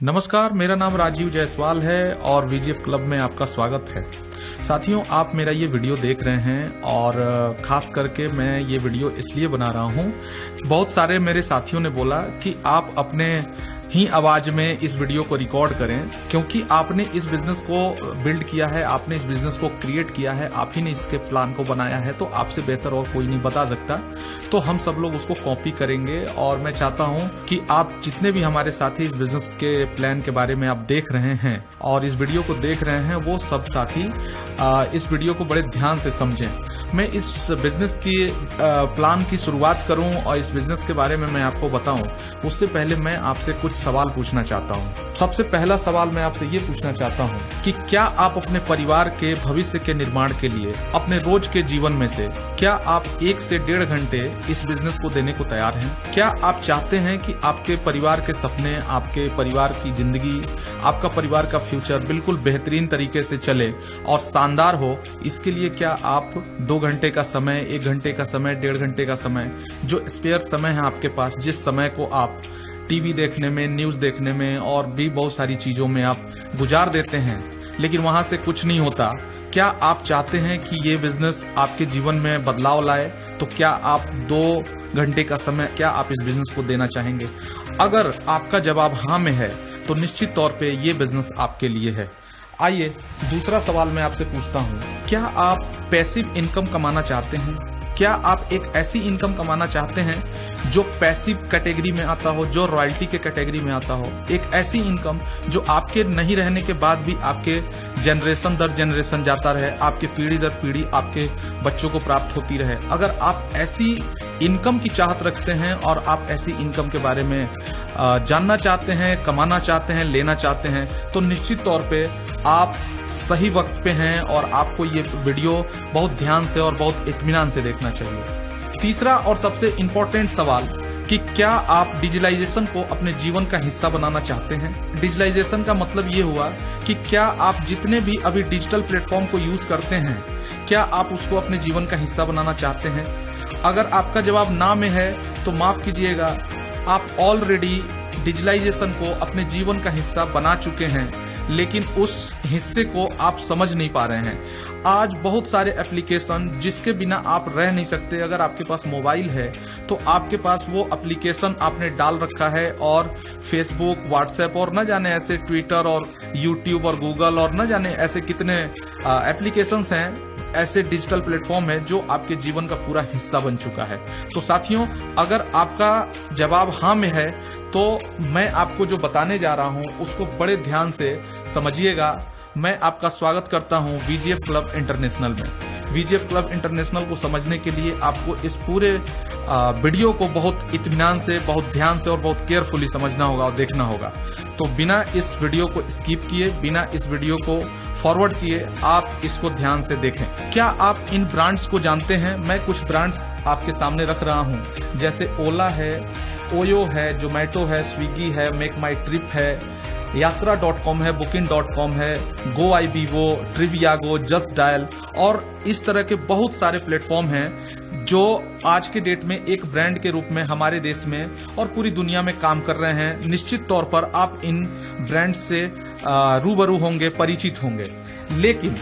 नमस्कार, मेरा नाम राजीव जायसवाल है और वीजीएफ क्लब में आपका स्वागत है। साथियों, आप मेरा ये वीडियो देख रहे हैं और खास करके मैं ये वीडियो इसलिए बना रहा हूँ। बहुत सारे मेरे साथियों ने बोला कि आप अपने ही आवाज में इस वीडियो को रिकॉर्ड करें, क्योंकि आपने इस बिजनेस को बिल्ड किया है, आपने इस बिजनेस को क्रिएट किया है, आप ही ने इसके प्लान को बनाया है, तो आपसे बेहतर और कोई नहीं बता सकता। तो हम सब लोग उसको कॉपी करेंगे और मैं चाहता हूं कि आप जितने भी हमारे साथी इस बिजनेस के प्लान के बारे में आप देख रहे हैं और इस वीडियो को देख रहे हैं, वो सब साथी इस वीडियो को बड़े ध्यान से समझें। मैं इस बिजनेस की प्लान की शुरुआत करूं और इस बिजनेस के बारे में मैं आपको बताऊं, उससे पहले मैं आपसे कुछ सवाल पूछना चाहता हूं। सबसे पहला सवाल मैं आपसे ये पूछना चाहता हूं कि क्या आप अपने परिवार के भविष्य के निर्माण के लिए अपने रोज के जीवन में से क्या आप 1 से 1.5 घंटे इस बिजनेस को देने को तैयार हैं? क्या आप चाहते हैं कि आपके परिवार के सपने, आपके परिवार की जिंदगी, आपका परिवार का फ्यूचर बिल्कुल बेहतरीन तरीके से चले और शानदार हो? इसके लिए क्या आप 2 घंटे का समय, 1 घंटे का समय, 1.5 घंटे का समय, जो स्पेयर समय है आपके पास, जिस समय को आप टीवी देखने में, न्यूज देखने में और भी बहुत सारी चीजों में आप गुजार देते हैं, लेकिन वहां से कुछ नहीं होता, क्या आप चाहते हैं कि ये बिजनेस आपके जीवन में बदलाव लाए? तो क्या आप 2 घंटे का समय क्या आप इस बिजनेस को देना चाहेंगे? अगर आपका जवाब हाँ में है तो निश्चित तौर पे ये बिजनेस आपके लिए है। आइए दूसरा सवाल मैं आपसे पूछता हूँ, क्या आप पैसिव इनकम कमाना चाहते हैं? क्या आप एक ऐसी इनकम कमाना चाहते हैं जो पैसिव कैटेगरी में आता हो, जो रॉयल्टी के कैटेगरी में आता हो? एक ऐसी इनकम जो आपके नहीं रहने के बाद भी आपके जनरेशन दर जनरेशन जाता रहे, आपके पीढ़ी दर पीढ़ी आपके बच्चों को प्राप्त होती रहे। अगर आप ऐसी इनकम की चाहत रखते हैं और आप ऐसी इनकम के बारे में जानना चाहते हैं, कमाना चाहते हैं, लेना चाहते हैं, तो निश्चित तौर पे आप सही वक्त पे हैं और आपको ये वीडियो बहुत ध्यान से और बहुत इत्मीनान से देखना चाहिए। तीसरा और सबसे इम्पोर्टेंट सवाल कि क्या आप डिजिटलाइजेशन को अपने जीवन का हिस्सा बनाना चाहते हैं? डिजिटलाइजेशन का मतलब ये हुआ कि क्या आप जितने भी अभी डिजिटल प्लेटफॉर्म को यूज करते हैं, क्या आप उसको अपने जीवन का हिस्सा बनाना चाहते हैं? अगर आपका जवाब ना में है तो माफ कीजिएगा, आप ऑलरेडी डिजिटलाइजेशन को अपने जीवन का हिस्सा बना चुके हैं, लेकिन उस हिस्से को आप समझ नहीं पा रहे हैं। आज बहुत सारे एप्लीकेशन जिसके बिना आप रह नहीं सकते, अगर आपके पास मोबाइल है तो आपके पास वो एप्लीकेशन आपने डाल रखा है, और फेसबुक, व्हाट्सएप और न जाने ऐसे ट्विटर और यूट्यूब और गूगल और न जाने ऐसे कितने एप्लीकेशंस हैं, ऐसे डिजिटल प्लेटफॉर्म है जो आपके जीवन का पूरा हिस्सा बन चुका है। तो साथियों, अगर आपका जवाब हाँ में है तो मैं आपको जो बताने जा रहा हूं उसको बड़े ध्यान से समझिएगा। मैं आपका स्वागत करता हूं वीजीएफ क्लब इंटरनेशनल में। वीजीएफ क्लब इंटरनेशनल को समझने के लिए आपको इस पूरे वीडियो को बहुत इत्मीनान से, बहुत ध्यान से और बहुत केयरफुली समझना होगा और देखना होगा। तो बिना इस वीडियो को स्किप किए, बिना इस वीडियो को फॉरवर्ड किए, आप इसको ध्यान से देखें। क्या आप इन ब्रांड्स को जानते हैं? मैं कुछ ब्रांड्स आपके सामने रख रहा हूं, जैसे ओला है, ओयो है, जोमेटो है, स्विगी है, मेक माई ट्रिप है, यात्रा.com है, booking.com है, GoIbibo, ट्रिवियागो, जस्ट डायल और इस तरह के बहुत सारे प्लेटफॉर्म हैं जो आज के डेट में एक ब्रांड के रूप में हमारे देश में और पूरी दुनिया में काम कर रहे हैं। निश्चित तौर पर आप इन ब्रांड से रूबरू होंगे, परिचित होंगे। लेकिन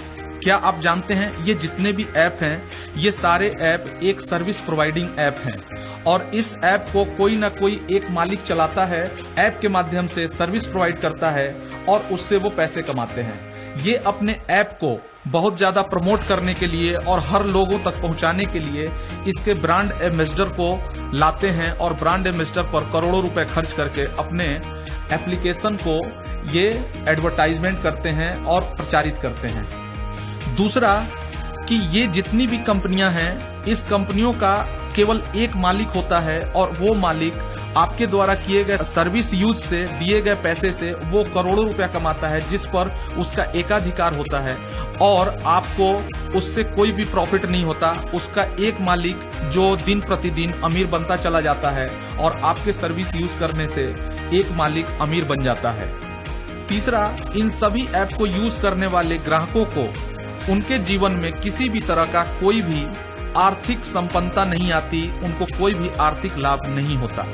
क्या आप जानते हैं, ये जितने भी ऐप हैं, ये सारे ऐप एक सर्विस प्रोवाइडिंग ऐप हैं और इस ऐप को कोई ना कोई एक मालिक चलाता है, ऐप के माध्यम से सर्विस प्रोवाइड करता है और उससे वो पैसे कमाते हैं। ये अपने ऐप को बहुत ज्यादा प्रमोट करने के लिए और हर लोगों तक पहुंचाने के लिए इसके ब्रांड एम्बेसडर को लाते हैं और ब्रांड एम्बेसडर पर करोड़ों रुपए खर्च करके अपने एप्लीकेशन को ये एडवर्टाइजमेंट करते हैं और प्रचारित करते हैं। दूसरा कि ये जितनी भी कंपनियां हैं, इस कंपनियों का केवल एक मालिक होता है और वो मालिक आपके द्वारा किए गए सर्विस यूज से, दिए गए पैसे से वो करोड़ों रुपया कमाता है, जिस पर उसका एकाधिकार होता है और आपको उससे कोई भी प्रॉफिट नहीं होता। उसका एक मालिक जो दिन प्रतिदिन अमीर बनता चला जाता है और आपके सर्विस यूज करने से एक मालिक अमीर बन जाता है। तीसरा, इन सभी ऐप को यूज करने वाले ग्राहकों को उनके जीवन में किसी भी तरह का कोई भी आर्थिक संपन्नता नहीं आती, उनको कोई भी आर्थिक लाभ नहीं होता।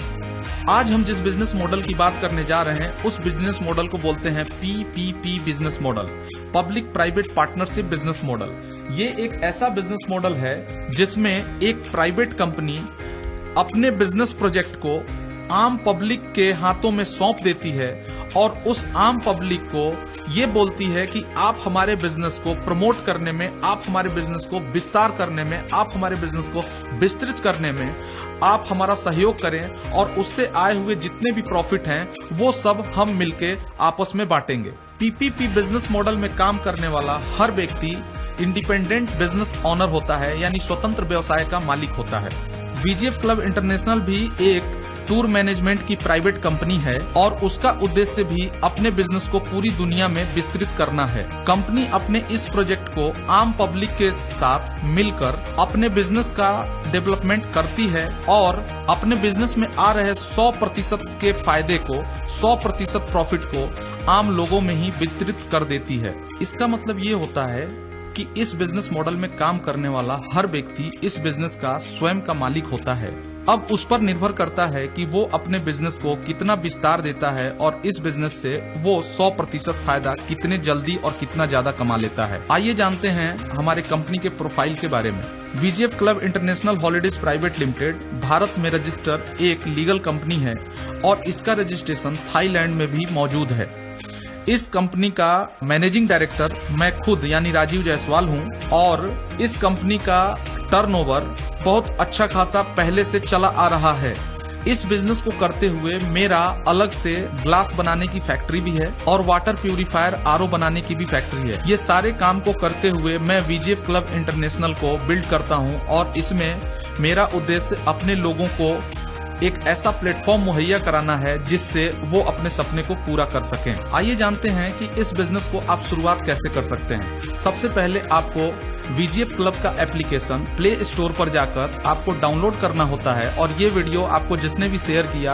आज हम जिस बिजनेस मॉडल की बात करने जा रहे हैं उस बिजनेस मॉडल को बोलते हैं PPP business model, public private partnership business model. ये एक ऐसा बिजनेस मॉडल है जिसमें एक प्राइवेट कंपनी अपने बिजनेस प्रोजेक्ट को आम पब्लिक के हाथों में सौंप देती है और उस आम पब्लिक को ये बोलती है कि आप हमारे बिजनेस को प्रमोट करने में, आप हमारे बिजनेस को विस्तार करने में, आप हमारे बिजनेस को विस्तृत करने में आप हमारा सहयोग करें और उससे आए हुए जितने भी प्रॉफिट हैं वो सब हम मिलके आपस में बांटेंगे। PPP बिजनेस मॉडल में काम करने वाला हर व्यक्ति इंडिपेंडेंट बिजनेस ऑनर होता है, यानी स्वतंत्र व्यवसाय का मालिक होता है। VGF क्लब इंटरनेशनल भी एक टूर मैनेजमेंट की प्राइवेट कंपनी है और उसका उद्देश्य भी अपने बिजनेस को पूरी दुनिया में विस्तृत करना है। कंपनी अपने इस प्रोजेक्ट को आम पब्लिक के साथ मिलकर अपने बिजनेस का डेवलपमेंट करती है और अपने बिजनेस में आ रहे 100% के फायदे को, 100% प्रॉफिट को आम लोगों में ही वितरित कर देती है। इसका मतलब ये होता है कि इस बिजनेस मॉडल में काम करने वाला हर व्यक्ति इस बिजनेस का स्वयं का मालिक होता है। अब उस पर निर्भर करता है कि वो अपने बिजनेस को कितना विस्तार देता है और इस बिजनेस से वो 100% फायदा कितने जल्दी और कितना ज्यादा कमा लेता है। आइए जानते हैं हमारे कंपनी के प्रोफाइल के बारे में। VGF club international holidays private limited Bharat में रजिस्टर्ड एक लीगल कंपनी है और इसका रजिस्ट्रेशन थाईलैंड में भी मौजूद है। इस कंपनी का मैनेजिंग डायरेक्टर मैं खुद यानी राजीव जायसवाल हूं और इस कंपनी का टर्नओवर बहुत अच्छा खासा पहले से चला आ रहा है। इस बिजनेस को करते हुए मेरा अलग से ग्लास बनाने की फैक्ट्री भी है और वाटर प्यूरिफायर RO बनाने की भी फैक्ट्री है। ये सारे काम को करते हुए मैं VGF क्लब इंटरनेशनल को बिल्ड करता हूं और इसमें मेरा उद्देश्य अपने लोगों को एक ऐसा प्लेटफॉर्म मुहैया कराना है जिससे वो अपने सपने को पूरा कर सकें। आइए जानते हैं कि इस बिजनेस को आप शुरुआत कैसे कर सकते हैं। सबसे पहले आपको VGF क्लब का एप्लीकेशन प्ले स्टोर पर जाकर आपको डाउनलोड करना होता है और ये वीडियो आपको जिसने भी शेयर किया,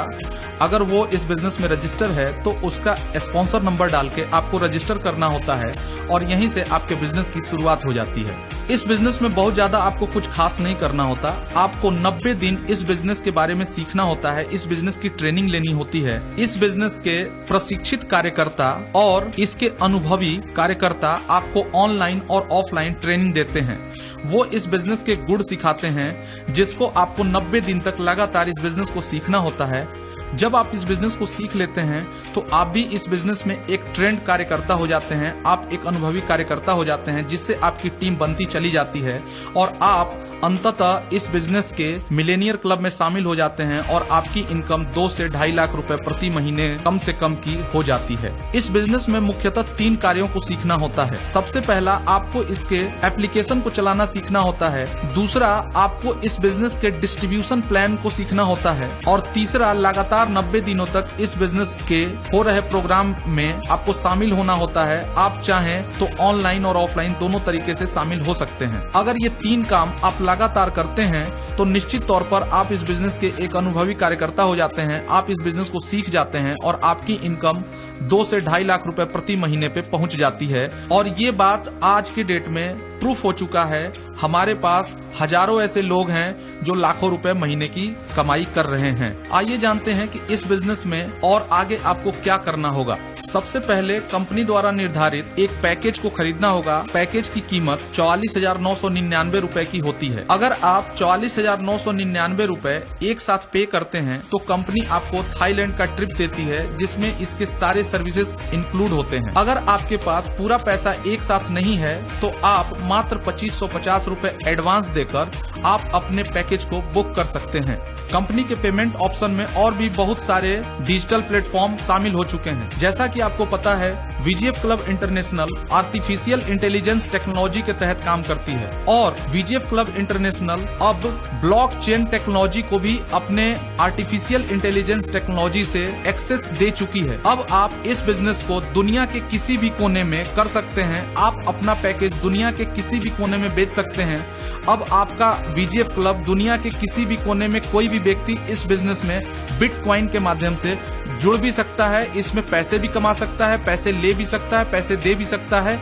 अगर वो इस बिजनेस में रजिस्टर है तो उसका स्पॉन्सर नंबर डाल के आपको रजिस्टर करना होता है और यहीं से आपके बिजनेस की शुरुआत हो जाती है। इस बिजनेस में बहुत ज्यादा आपको कुछ खास नहीं करना होता। आपको 90 दिन इस बिजनेस के बारे में सीखना होता है, इस बिजनेस की ट्रेनिंग लेनी होती है। इस बिजनेस के प्रशिक्षित कार्यकर्ता और इसके अनुभवी कार्यकर्ता आपको ऑनलाइन और ऑफलाइन ट्रेनिंग देते हैं। वो इस बिजनेस के गुण सिखाते हैं जिसको आपको 90 दिन तक लगातार इस बिजनेस को सीखना होता है। जब आप इस बिजनेस को सीख लेते हैं तो आप भी इस बिजनेस में एक ट्रेंड कार्यकर्ता हो जाते हैं, आप एक अनुभवी कार्यकर्ता हो जाते हैं जिससे आपकी टीम बनती चली जाती है और आप अंततः इस बिजनेस के मिलेनियर क्लब में शामिल हो जाते हैं और आपकी इनकम 2 से 2.5 लाख रुपए प्रति महीने कम से कम की हो जाती है। इस बिजनेस में मुख्यतः 3 कार्यों को सीखना होता है। सबसे पहला आपको इसके एप्लीकेशन को चलाना सीखना होता है, दूसरा आपको इस बिजनेस के डिस्ट्रीब्यूशन प्लान को सीखना होता है और तीसरा लगातार 90 दिनों तक इस बिजनेस के हो रहे प्रोग्राम में आपको शामिल होना होता है। आप चाहें तो ऑनलाइन और ऑफलाइन दोनों तरीके से शामिल हो सकते हैं। अगर ये 3 काम आप लगातार करते हैं तो निश्चित तौर पर आप इस बिजनेस के एक अनुभवी कार्यकर्ता हो जाते हैं, आप इस बिजनेस को सीख जाते हैं और आपकी इनकम 2 से 2.5 लाख रुपए प्रति महीने पे पहुंच जाती है। और ये बात आज के डेट में प्रूफ हो चुका है। हमारे पास हजारों ऐसे लोग हैं जो लाखों रुपए महीने की कमाई कर रहे हैं। आइए जानते हैं कि इस बिजनेस में और आगे आपको क्या करना होगा। सबसे पहले कंपनी द्वारा निर्धारित एक पैकेज को खरीदना होगा। पैकेज की कीमत 44,999 रुपए की होती है। अगर आप 44,999 रुपए एक साथ पे करते हैं तो कंपनी आपको थाईलैंड का ट्रिप देती है जिसमें इसके सारे सर्विसेज इंक्लूड होते हैं। अगर आपके पास पूरा पैसा एक साथ नहीं है तो आप मात्र 2550 रुपए एडवांस देकर आप अपने पैकेज को बुक कर सकते हैं। कंपनी के पेमेंट ऑप्शन में और भी बहुत सारे डिजिटल प्लेटफॉर्म शामिल हो चुके हैं। जैसा कि आपको पता है VGF club international artificial intelligence technology के तहत काम करती है और VGF क्लब इंटरनेशनल अब ब्लॉकचेन टेक्नोलॉजी को भी अपने आर्टिफिशियल इंटेलिजेंस टेक्नोलॉजी से एक्सेस दे चुकी है। अब आप इस बिजनेस को दुनिया के किसी भी कोने में कर सकते हैं। आप अपना पैकेज दुनिया के किसी भी कोने में बेच सकते हैं। अब आपका VGF क्लब दुनिया दुनिया के किसी भी कोने में कोई भी व्यक्ति इस बिजनेस में बिटकॉइन के माध्यम से जुड़ भी सकता है, इसमें पैसे भी कमा सकता है, पैसे ले भी सकता है, पैसे दे भी सकता है,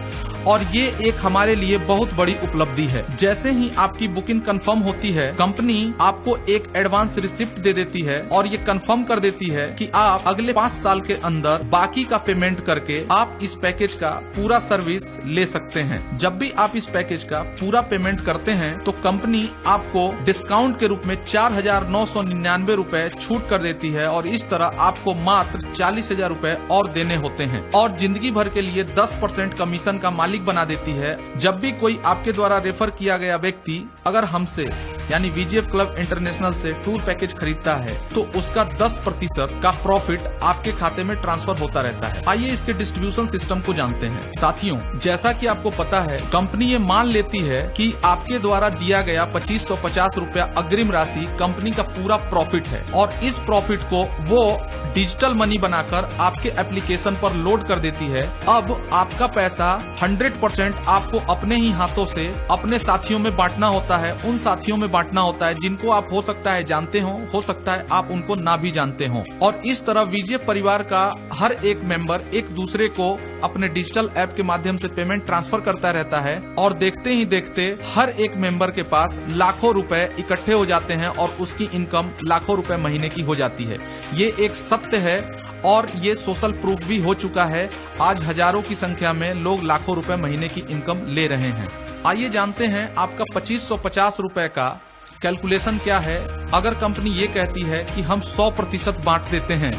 और ये एक हमारे लिए बहुत बड़ी उपलब्धि है। जैसे ही आपकी बुकिंग कंफर्म होती है, कंपनी आपको एक एडवांस रिसिप्ट दे देती है और ये कंफर्म कर देती है कि आप अगले 5 साल के अंदर बाकी का पेमेंट करके आप इस पैकेज का पूरा सर्विस ले सकते हैं। जब भी आप इस पैकेज का पूरा पेमेंट करते हैं तो कंपनी आपको डिस्काउंट के रूप में 4,999 रुपए छूट कर देती है और इस तरह आपको मात्र 40,000 रुपए और देने होते हैं और जिंदगी भर के लिए 10% कमीशन का मालिक बना देती है। जब भी कोई आपके द्वारा रेफर किया गया व्यक्ति अगर हमसे यानी वीजीएफ क्लब इंटरनेशनल से टूर पैकेज खरीदता है तो उसका 10% का प्रॉफिट आपके खाते में ट्रांसफर होता रहता है। आइए इसके डिस्ट्रीब्यूशन सिस्टम को जानते हैं। साथियों, जैसा कि आपको पता है, कंपनी ये मान लेती है कि आपके द्वारा दिया गया 2550 रुपया अग्रिम राशि कंपनी का पूरा प्रॉफिट है और इस प्रॉफिट को वो डिजिटल मनी बनाकर आपके एप्लीकेशन पर लोड कर देती है। अब आपका पैसा 100% आपको अपने ही हाथों से अपने साथियों में बांटना होता है, उन साथियों में बांटना होता है जिनको आप हो सकता है जानते हो सकता है आप उनको ना भी जानते हो। और इस तरह वीजीएफ परिवार का हर एक मेंबर एक दूसरे को अपने डिजिटल ऐप के माध्यम से पेमेंट ट्रांसफर करता रहता है और देखते ही देखते हर एक मेंबर के पास लाखों रुपए इकट्ठे हो जाते हैं और उसकी इनकम लाखों रुपए महीने की हो जाती है। ये एक सत्य है और ये सोशल प्रूफ भी हो चुका है। आज हजारों की संख्या में लोग लाखों रुपए महीने की इनकम ले रहे हैं। आइए जानते हैं आपका 2550 रुपए का कैलकुलेशन क्या है। अगर कंपनी ये कहती है कि हम 100% बांट देते हैं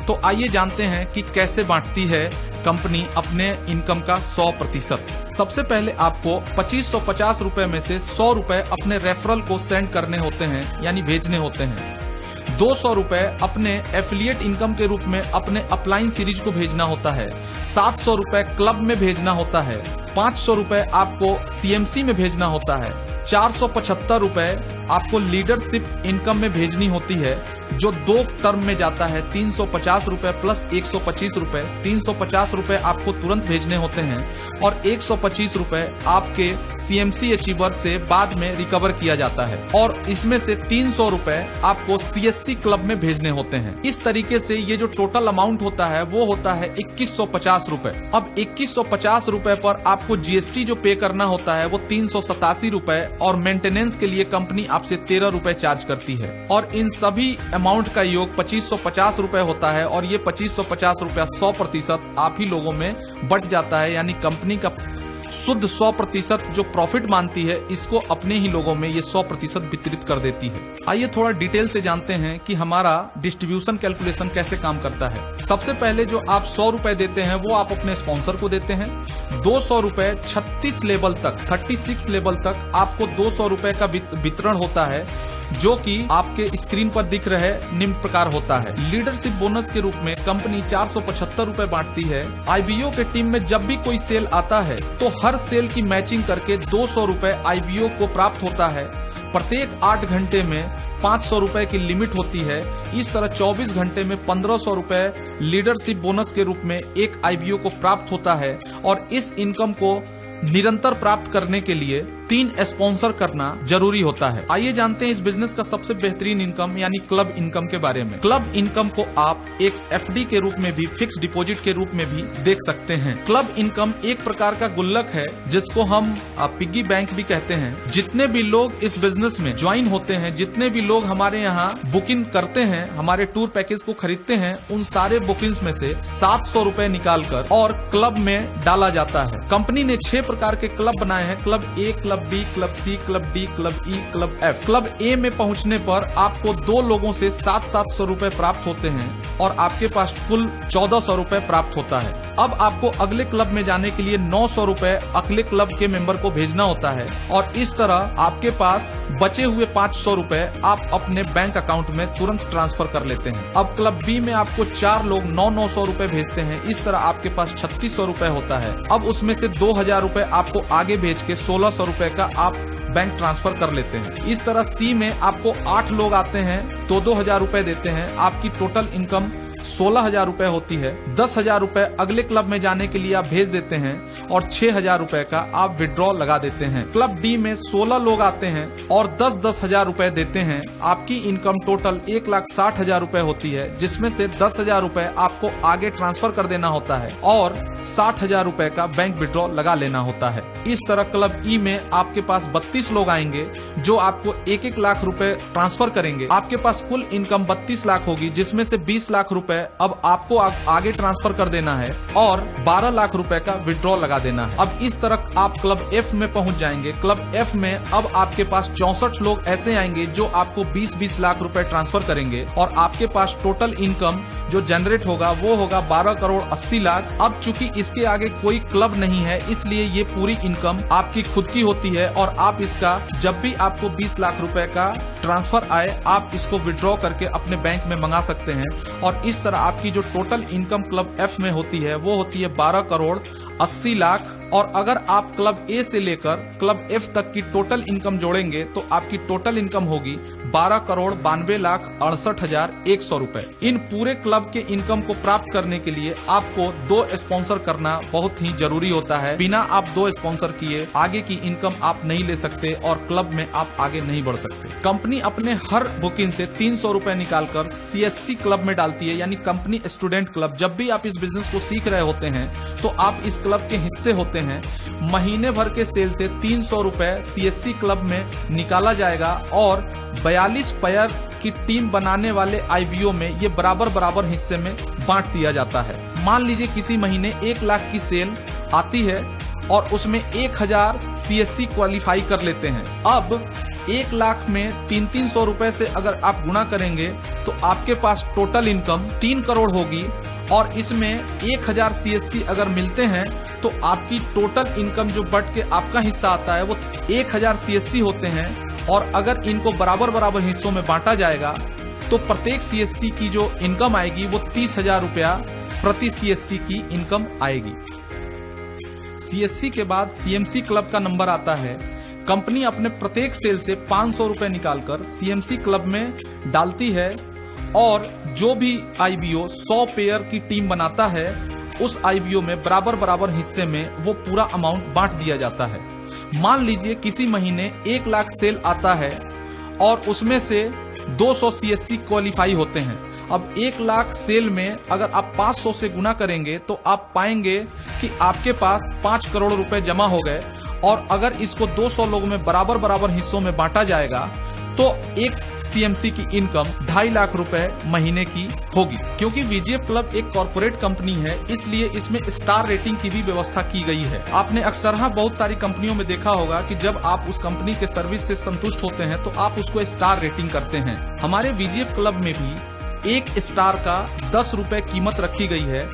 तो आइए जानते हैं कि कैसे बांटती है कंपनी अपने इनकम का 100%। सबसे पहले आपको 2550 रुपए में से 100 रुपए अपने रेफरल को सेंड करने होते हैं यानी भेजने होते हैं। 200 रुपए अपने एफिलिएट इनकम के रूप में अपने अपलाइन सीरीज को भेजना होता है। 700 रुपए क्लब में भेजना होता है। 500 रुपए आपको सीएमसी में भेजना होता है। 475 रुपए आपको लीडरशिप इनकम में भेजनी होती है जो 2 टर्म में जाता है। 350 रुपए प्लस 125 रुपए। 350 रुपए आपको तुरंत भेजने होते हैं और 125 रुपए आपके सीएमसी अचीवर से बाद में रिकवर किया जाता है और इसमें से 300 रुपए आपको सीएससी क्लब में भेजने होते हैं। इस तरीके से ये जो टोटल अमाउंट होता है वो होता है 2150 रुपए। अब 2150 रुपए पर आपको जीएसटी जो पे करना होता है वो 387 रुपए और मेंटेनेंस के लिए कंपनी आपसे 13 रुपए चार्ज करती है और इन सभी अमाउंट का योग 2550 रुपए होता है और ये 2550 रुपया 100% आप ही लोगों में बट जाता है यानी कंपनी का शुद्ध 100% जो प्रॉफिट मानती है इसको अपने ही लोगों में ये 100% वितरित कर देती है। आइए थोड़ा डिटेल से जानते हैं कि हमारा डिस्ट्रीब्यूशन कैलकुलेशन कैसे काम करता है। सबसे पहले जो आप 100 रुपए देते हैं वो आप अपने स्पॉन्सर को देते हैं। 200 रुपए 36 लेवल तक 36 लेवल तक आपको 200 रुपए का वितरण होता है जो कि आपके स्क्रीन पर दिख रहे निम्न प्रकार होता है। लीडरशिप बोनस के रूप में कंपनी 475 रुपए बांटती है। आईबीओ के टीम में जब भी कोई सेल आता है तो हर सेल की मैचिंग करके 200 रुपए आईबीओ को प्राप्त होता है। प्रत्येक 8 घंटे में 500 रुपए की लिमिट होती है। इस तरह 24 घंटे में 1500 रुपए लीडरशिप बोनस के रूप में एक आईबीओ को प्राप्त होता है और इस इनकम को निरंतर प्राप्त करने के लिए 3 स्पॉन्सर करना जरूरी होता है। आइए जानते हैं इस बिजनेस का सबसे बेहतरीन इनकम यानी क्लब इनकम के बारे में। क्लब इनकम को आप एक एफडी के रूप में भी, फिक्स डिपॉजिट के रूप में भी देख सकते हैं। क्लब इनकम एक प्रकार का गुल्लक है जिसको हम पिग्गी बैंक भी कहते हैं। जितने भी लोग इस बिजनेस में ज्वाइन होते हैं, जितने भी लोग हमारे यहाँ बुकिंग करते हैं, हमारे टूर पैकेज को खरीदते हैं, उन सारे बुकिंग्स में से 700 रुपए निकालकर और क्लब में डाला जाता है। कंपनी ने 6 प्रकार के क्लब बनाए हैं। क्लब ए, क्लब बी, क्लब सी, क्लब डी, क्लब ई, क्लब एफ। क्लब ए में पहुंचने पर आपको 2 लोगों से 700 रुपए प्राप्त होते हैं और आपके पास कुल 1400 रुपए प्राप्त होता है। अब आपको अगले क्लब में जाने के लिए 900 रुपए अगले क्लब के मेंबर को भेजना होता है और इस तरह आपके पास बचे हुए 500 रुपए आप अपने बैंक अकाउंट में तुरंत ट्रांसफर कर लेते हैं। अब क्लब बी में आपको 4 लोग 900 रुपए भेजते हैं। इस तरह आपके पास 3600 रुपए होता है। अब उसमें से 2000 रुपए आपको आगे भेज के 1600 रुपए का आप बैंक ट्रांसफर कर लेते हैं। इस तरह सी में आपको 8 लोग आते हैं तो 2000 रुपए देते हैं। आपकी टोटल इनकम 16,000 रुपए होती है। 10,000 रुपए अगले क्लब में जाने के लिए आप भेज देते हैं और 6,000 रुपए का आप विड्रॉ लगा देते हैं। क्लब डी में 16 लोग आते हैं और 10,000 रुपए देते हैं। आपकी इनकम टोटल 1,60,000 रुपए होती है, जिसमें से 10,000 रुपए आपको आगे ट्रांसफर कर देना होता है और 60,000 रुपए का बैंक विड्रॉ लगा लेना होता है। इस तरह क्लब ई में आपके पास 32 लोग आएंगे जो आपको 1-1 लाख रुपए ट्रांसफर करेंगे। आपके पास कुल इनकम 32 लाख होगी, जिसमें से 20 लाख रुपए अब आपको आगे ट्रांसफर कर देना है और 12 लाख रुपए का विड्रॉ लगा देना है। अब इस तरह आप क्लब एफ में पहुंच जाएंगे। क्लब एफ में अब आपके पास 64 लोग ऐसे आएंगे जो आपको 20-20 लाख रुपए ट्रांसफर करेंगे और आपके पास टोटल इनकम जो जनरेट होगा वो होगा 12 करोड़ 80 लाख। अब चूंकि इसके आगे कोई क्लब नहीं है, इसलिए ये पूरी इनकम आपकी खुद की होती है और आप इसका जब भी आपको 20 लाख रुपए का ट्रांसफर आए आप इसको विड्रॉ करके अपने बैंक में मंगा सकते हैं। और इस तरह आपकी जो टोटल इनकम क्लब एफ में होती है वो होती है 12 करोड़ 80 लाख। और अगर आप क्लब ए से लेकर क्लब एफ तक की टोटल इनकम जोड़ेंगे तो आपकी टोटल इनकम होगी 12 करोड़ 92,68,100 रुपए। इन पूरे क्लब के इनकम को प्राप्त करने के लिए आपको 2 स्पॉन्सर करना बहुत ही जरूरी होता है। बिना आप 2 स्पॉन्सर किए आगे की इनकम आप नहीं ले सकते और क्लब में आप आगे नहीं बढ़ सकते। कंपनी अपने हर बुकिंग से 300 रुपए निकालकर CSC क्लब में डालती है, यानी कंपनी स्टूडेंट क्लब। जब भी आप इस बिजनेस को सीख रहे होते हैं तो आप इस क्लब के हिस्से होते हैं। महीने भर के सेल से 300 रुपए CSC क्लब में निकाला जाएगा और 42 पेयर की टीम बनाने वाले IBO में ये बराबर हिस्से में बांट दिया जाता है। मान लीजिए किसी महीने 1 लाख की सेल आती है और उसमें 1,000 CSC क्वालिफाई कर लेते हैं। अब 1 लाख में 300 रुपए से अगर आप गुणा करेंगे तो आपके पास टोटल इनकम 3 करोड़ होगी और इसमें 1,000 CSC अगर मिलते हैं तो आपकी टोटल इनकम जो बट के आपका हिस्सा आता है वो 1,000 CSC होते हैं। और अगर इनको बराबर हिस्सों में बांटा जाएगा तो प्रत्येक CSC की जो इनकम आएगी वो 30,000 रुपया प्रति CSC की इनकम आएगी। CSC के बाद CMC क्लब का नंबर आता है। कंपनी अपने प्रत्येक सेल से 500 रुपए निकालकर CMC क्लब में डालती है और जो भी IBO 100 पेयर की टीम बनाता है उस IBO में बराबर हिस्से में वो पूरा अमाउंट बांट दिया जाता है। मान लीजिए किसी महीने 1 लाख सेल आता है और उसमें से 200 CSC क्वालिफाई होते हैं। अब 1 लाख सेल में अगर आप 500 से गुना करेंगे तो आप पाएंगे कि आपके पास 5 करोड़ रुपए जमा हो गए। और अगर इसको 200 लोगों में बराबर हिस्सों में बांटा जाएगा तो एक CMC की इनकम 2.5 लाख रुपए महीने की होगी। क्योंकि VGF क्लब एक कॉर्पोरेट कंपनी है, इसलिए इसमें स्टार रेटिंग की भी व्यवस्था की गई है। आपने अक्सर बहुत सारी कंपनियों में देखा होगा कि जब आप उस कंपनी के सर्विस से संतुष्ट होते हैं तो आप उसको स्टार रेटिंग करते हैं। हमारे VGF क्लब में भी 1 स्टार का 10 रुपए कीमत रखी गई है।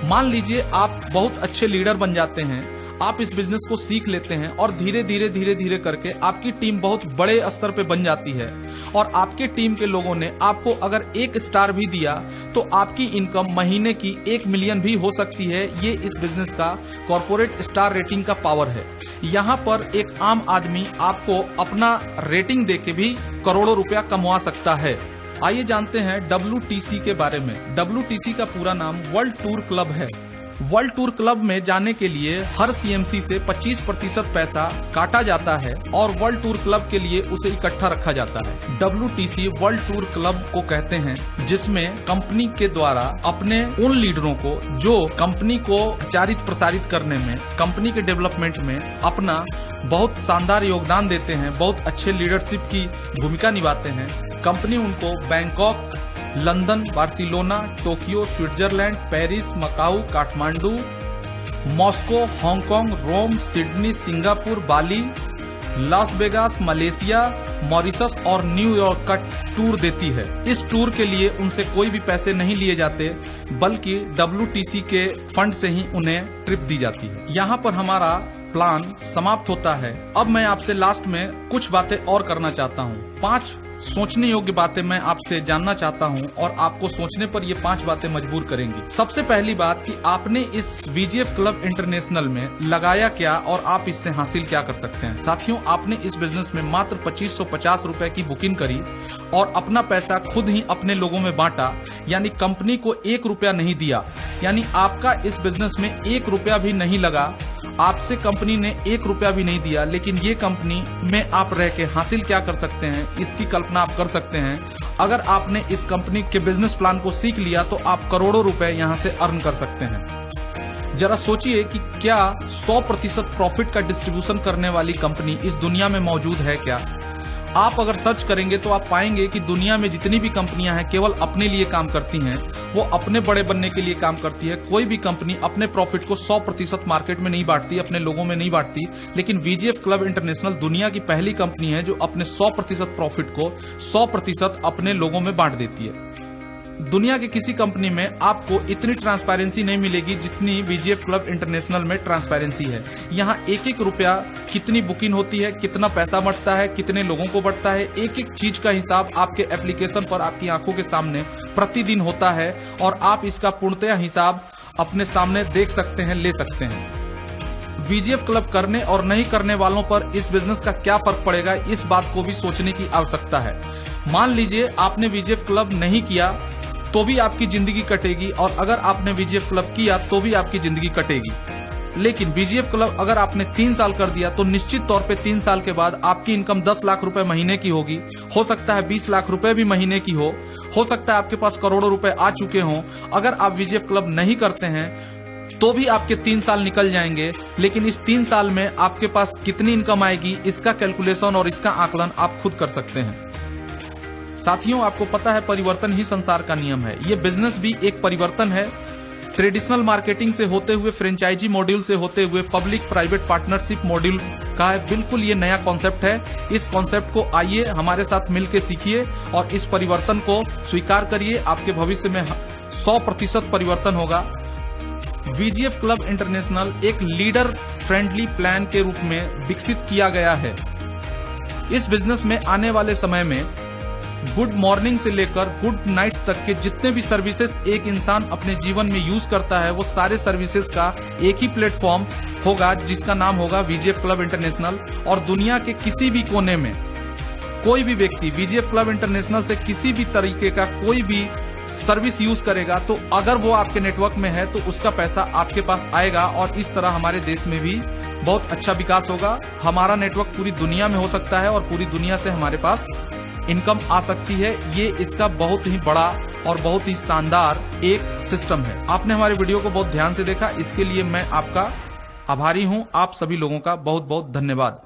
मान लीजिए आप बहुत अच्छे लीडर बन जाते हैं, आप इस बिजनेस को सीख लेते हैं और धीरे धीरे करके आपकी टीम बहुत बड़े स्तर पे बन जाती है और आपके टीम के लोगों ने आपको अगर 1 स्टार भी दिया तो आपकी इनकम महीने की 1 मिलियन भी हो सकती है। ये इस बिजनेस का कॉर्पोरेट स्टार रेटिंग का पावर है। यहाँ पर एक आम आदमी आपको अपना रेटिंग देके भी करोड़ों रुपया कमवा सकता है। आइए जानते हैं WTC के बारे में। WTC का पूरा नाम वर्ल्ड टूर क्लब है। वर्ल्ड टूर क्लब में जाने के लिए हर CMC से 25% पैसा काटा जाता है और वर्ल्ड टूर क्लब के लिए उसे इकट्ठा रखा जाता है। WTC वर्ल्ड टूर क्लब को कहते हैं, जिसमें कंपनी के द्वारा अपने उन लीडरों को जो कंपनी को प्रचारित प्रसारित करने में, कंपनी के डेवलपमेंट में अपना बहुत शानदार योगदान देते हैं, बहुत अच्छे लीडरशिप की भूमिका निभाते हैं। कंपनी उनको Bangkok, London, Barcelona, Tokyo, Switzerland, Paris, Macau, Kathmandu, Moscow, Hong Kong, Rome, Sydney, Singapore, Bali, Las Vegas, Malaysia, Mauritius और न्यूयॉर्क का टूर देती है। इस टूर के लिए उनसे कोई भी पैसे नहीं लिए जाते, बल्कि WTC के फंड से ही उन्हें ट्रिप दी जाती है। यहाँ पर हमारा प्लान समाप्त होता है। अब मैं आपसे लास्ट में कुछ बातें और करना चाहता हूँ। 5 सोचने योग्य बातें मैं आपसे जानना चाहता हूं और आपको सोचने पर ये 5 बातें मजबूर करेंगी। सबसे पहली बात कि आपने इस VGF क्लब इंटरनेशनल में लगाया क्या और आप इससे हासिल क्या कर सकते हैं। साथियों, आपने इस बिजनेस में मात्र 2550 रुपए की बुकिंग करी और अपना पैसा खुद ही अपने लोगों में बांटा, यानी कंपनी को 1 रुपया नहीं दिया, यानी आपका इस बिजनेस में 1 रुपया भी नहीं लगा। आपसे कंपनी ने 1 रुपया भी नहीं दिया, लेकिन ये कंपनी में आप रह के हासिल क्या कर सकते हैं, इसकी कल्पना आप कर सकते हैं। अगर आपने इस कंपनी के बिजनेस प्लान को सीख लिया तो आप करोड़ों रुपए यहां से अर्न कर सकते हैं। जरा सोचिए कि क्या 100% प्रॉफिट का डिस्ट्रीब्यूशन करने वाली कंपनी इस दुनिया में मौजूद है क्या? आप अगर सर्च करेंगे तो आप पाएंगे कि दुनिया में जितनी भी कंपनियां हैं केवल अपने लिए काम करती हैं, वो अपने बड़े बनने के लिए काम करती है। कोई भी कंपनी अपने प्रॉफिट को 100% मार्केट में नहीं बांटती, अपने लोगों में नहीं बांटती। लेकिन VGF क्लब इंटरनेशनल दुनिया की पहली कंपनी है जो अपने 100% प्रॉफिट को 100% अपने लोगों में बांट देती है। दुनिया की किसी कंपनी में आपको इतनी ट्रांसपेरेंसी नहीं मिलेगी जितनी VGF क्लब इंटरनेशनल में ट्रांसपेरेंसी है। यहाँ एक एक रुपया कितनी बुकिंग होती है, कितना पैसा बढ़ता है, कितने लोगों को बढ़ता है, एक एक चीज का हिसाब आपके एप्लीकेशन पर आपकी आंखों के सामने प्रतिदिन होता है और आप इसका पूर्णतः हिसाब अपने सामने देख सकते हैं, ले सकते हैं। VGF क्लब करने और नहीं करने वालों पर इस बिजनेस का क्या फर्क पड़ेगा, इस बात को भी सोचने की आवश्यकता है। मान लीजिए आपने VGF क्लब नहीं किया तो भी आपकी जिंदगी कटेगी, और अगर आपने VGF क्लब किया तो भी आपकी जिंदगी कटेगी। लेकिन VGF क्लब अगर आपने 3 साल कर दिया तो निश्चित तौर पे 3 साल के बाद आपकी इनकम 10 लाख रुपए महीने की होगी, हो सकता है 20 लाख रुपए भी महीने की हो सकता है आपके पास करोड़ों रुपए आ चुके हों। अगर आप VGF क्लब नहीं करते हैं तो भी आपके 3 साल निकल जाएंगे, लेकिन इस 3 साल में आपके पास कितनी इनकम आएगी इसका कैलकुलेशन और इसका आकलन आप खुद कर सकते हैं। साथियों, आपको पता है परिवर्तन ही संसार का नियम है। ये बिजनेस भी एक परिवर्तन है। ट्रेडिशनल मार्केटिंग से होते हुए, फ्रेंचाइजी मॉड्यूल से होते हुए पब्लिक प्राइवेट पार्टनरशिप मॉड्यूल का है। बिल्कुल ये नया कॉन्सेप्ट है। इस कॉन्सेप्ट को आइए हमारे साथ मिलकर सीखिए और इस परिवर्तन को स्वीकार करिए। आपके भविष्य में 100% परिवर्तन होगा। VGF क्लब इंटरनेशनल एक लीडर फ्रेंडली प्लान के रूप में विकसित किया गया है। इस बिजनेस में आने वाले समय में गुड मॉर्निंग से लेकर गुड नाइट तक के जितने भी सर्विसेज एक इंसान अपने जीवन में यूज करता है, वो सारे सर्विसेज का एक ही प्लेटफॉर्म होगा जिसका नाम होगा VGF क्लब इंटरनेशनल। और दुनिया के किसी भी कोने में कोई भी व्यक्ति VGF क्लब इंटरनेशनल से किसी भी तरीके का कोई भी सर्विस यूज करेगा तो अगर वो आपके नेटवर्क में है तो उसका पैसा आपके पास आएगा, और इस तरह हमारे देश में भी बहुत अच्छा विकास होगा। हमारा नेटवर्क पूरी दुनिया में हो सकता है और पूरी दुनिया से हमारे पास इनकम आ सकती है। ये इसका बहुत ही बड़ा और बहुत ही शानदार एक सिस्टम है। आपने हमारे वीडियो को बहुत ध्यान से देखा, इसके लिए मैं आपका आभारी हूं। आप सभी लोगों का बहुत बहुत धन्यवाद।